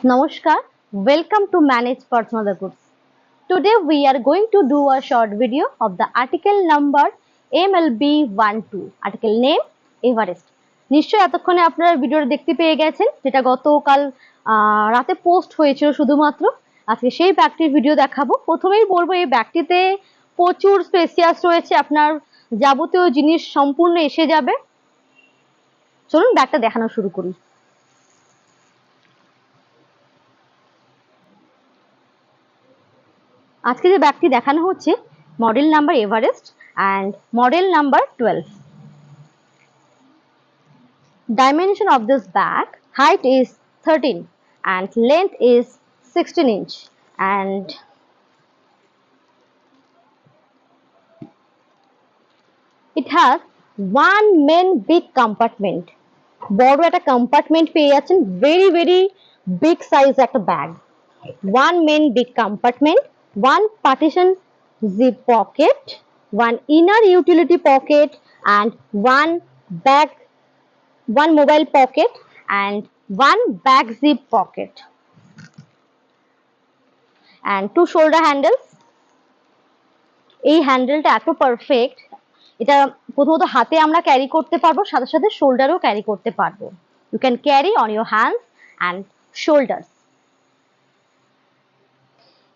Namaskar, welcome to Manage Personal Goods. Today we are going to do a short video of the article number MLB12, article name Everest. নিশ্চয়ই এতক্ষণে আপনারা ভিডিওটা দেখতে পেয়ে গেছেন, যেটা গতকাল রাতে পোস্ট হয়েছিল শুধুমাত্র। আজকে সেই ব্যাগটির ভিডিও দেখাবো। প্রথমেই বলবো এই ব্যাগটিতে প্রচুর স্পেসিয়াস রয়েছে, আপনার যাবতীয় জিনিস সম্পূর্ণ এসে যাবে। চলুন ব্যাগটা দেখানো শুরু করি। আজকে যে ব্যাগটি দেখানো হচ্ছে model number Everest and model number 12. Dimension of this bag, height is 13 and length is 16 inch and it has one main big compartment. বড় একটা compartment পেয়ে যাচ্ছেন, very big size একটা bag. One main big compartment, one partition zip pocket, one inner utility pocket and one mobile pocket and one back zip pocket and two shoulder handles. এই হ্যান্ডেলটা এত perfect, এটা প্রথমত হাতে আমরা ক্যারি করতে পারবো, সাথে সাথে শোল্ডারও ক্যারি করতে পারবো। You can carry on your hands and shoulders.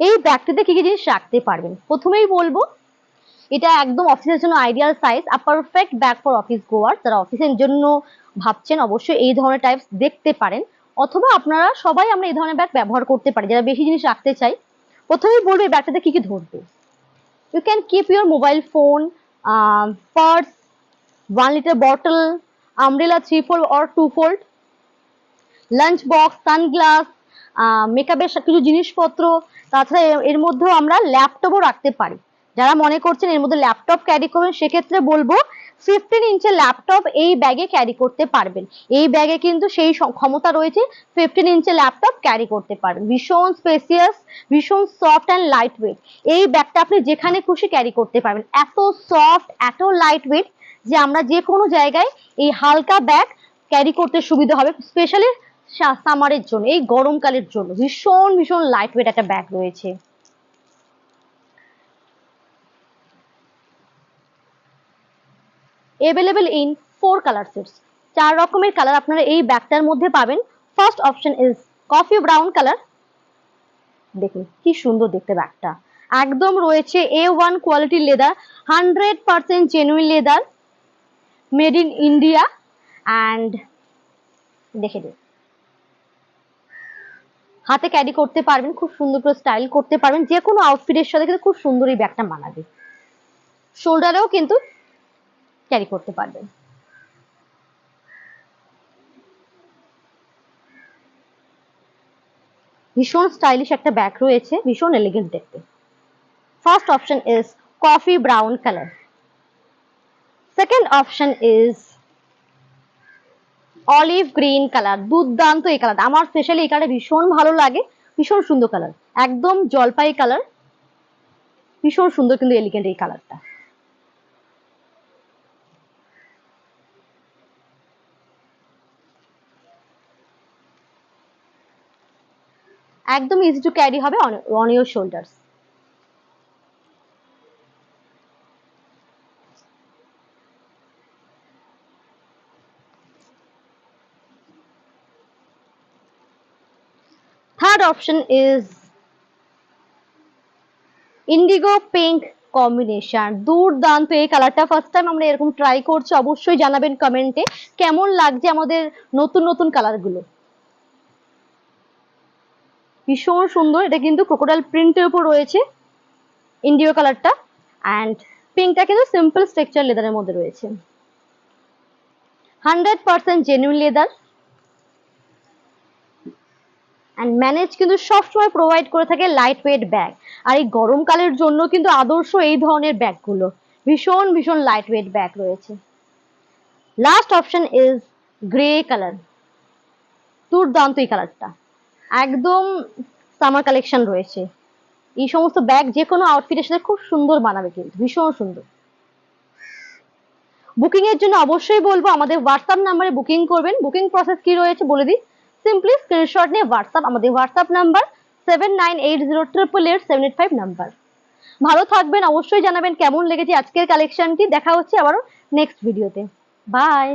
এই ব্যাগটিতে কি কি জিনিস রাখতে পারবেন? প্রথমেই বলবো এটা একদম অফিসের জন্য ideal size, a perfect bag for office গোয়ার। যারা অফিসের জন্য ভাবছেন অবশ্যই এই ধরনের টাইপস দেখতে পারেন, অথবা আপনারা সবাই আমরা এই ধরনের ব্যাগ ব্যবহার করতে পারি যারা বেশি জিনিস রাখতে চাই। প্রথমেই বলবো এই ব্যাগটাতে কি কি ধরবে। You can keep your mobile phone, purse, 1 liter bottle, umbrella 3-fold or 2-fold, lunch box, sunglass, মেকআপের কিছু জিনিসপত্র। তাছাড়া এর মধ্যেও আমরা ল্যাপটপও রাখতে পারি। যারা মনে করছেন এর মধ্যে ল্যাপটপ ক্যারি করবেন, সেক্ষেত্রে বলবো 15 ইঞ্চের ল্যাপটপ এই ব্যাগে ক্যারি করতে পারবেন। এই ব্যাগে কিন্তু সেই ক্ষমতা রয়েছে, 15 ইঞ্চের ল্যাপটপ ক্যারি করতে পারবেন। ভীষণ স্পেসিয়াস, ভীষণ সফট অ্যান্ড লাইট ওয়েট। এই ব্যাগটা আপনি যেখানে খুশি ক্যারি করতে পারবেন। এত সফট, এত লাইট ওয়েট যে আমরা যে কোনো জায়গায় এই হালকা ব্যাগ ক্যারি করতে সুবিধা হবে, স্পেশালি সামারের জন্য, এই গরমকালের জন্য ভীষণ লাইট ওয়েট একটা ব্যাগ রয়েছে। Available in 4 colour sets. 4 রকমের কালার আপনারা এই ব্যাগটার মধ্যে পাবেন। First option is coffee brown colour. দেখুন কি সুন্দর দেখতে ব্যাগটা, একদম রয়েছে A1 quality leather, 100% genuine leather, made in India. And দেখে দিন, হাতে ক্যারি করতে পারবেন, খুব সুন্দর করে স্টাইল করতে পারবেন, যে কোনো আউটফিটের সাথে কিন্তু খুব সুন্দর এই ব্যাগটা মানাবে। শোল্ডারেও কিন্তু ক্যারি করতে পারবেন। ভীষণ স্টাইলিশ একটা ব্যাগ রয়েছে, ভীষণ এলিগেন্ট দেখতে। First option is coffee brown colour. Second option is olive green colour. দুর্দান্ত এই কালার, আমার স্পেশালি এই কালারটা ভীষণ ভালো লাগে, ভীষণ সুন্দর কালার, একদম জলপাই কালার, ভীষণ সুন্দর কিন্তু এলিগেন্ট এই কালারটা। একদম ইজি টু ক্যারি হবে on your shoulders. Third option is Indigo pink combination. দুর্দান্ত এই কালারটা, ফার্স্ট টাইম আমরা এরকম ট্রাই করছি। অবশ্যই জানাবেন কমেন্টে কেমন লাগছে আমাদের নতুন কালারগুলো। ভীষণ সুন্দর, এটা কিন্তু ক্রোকোডাইল প্রিন্টের উপর রয়েছে ইন্ডিগো কালারটা, অ্যান্ড পিঙ্কটা কিন্তু সিম্পল স্ট্রাকচার লেদারের মধ্যে রয়েছে। 100% জেনুইন লেদার অ্যান্ড ম্যানেজ কিন্তু সবসময় প্রোভাইড করে থাকে লাইট ওয়েট ব্যাগ। আর এই গরমকালের জন্য কিন্তু আদর্শ এই ধরনের ব্যাগগুলো, ভীষণ লাইট ওয়েট ব্যাগ রয়েছে। Last option is grey colour. দুর্দান্ত এই কালারটা, একদম সামার কালেকশন রয়েছে। এই সমস্ত ব্যাগ যে কোনো আউটফিটের সাথে খুব সুন্দর মানাবে, কিন্তু ভীষণ সুন্দর। বুকিং এর জন্য অবশ্যই বলবো আমাদের হোয়াটসঅ্যাপ নাম্বারে বুকিং করবেন। বুকিং প্রসেস কি রয়েছে বলে দিই। সিম্পলি স্ক্রিনশট নিয়ে হোয়াটসঅ্যাপ, আমাদের হোয়াটসঅ্যাপ নাম্বার 7980888785 নাম্বার। ভালো থাকবেন, অবশ্যই জানাবেন কেমন লেগেছে আজকের কালেকশনটি। দেখা হচ্ছে আবারও নেক্সট ভিডিওতে। বাই।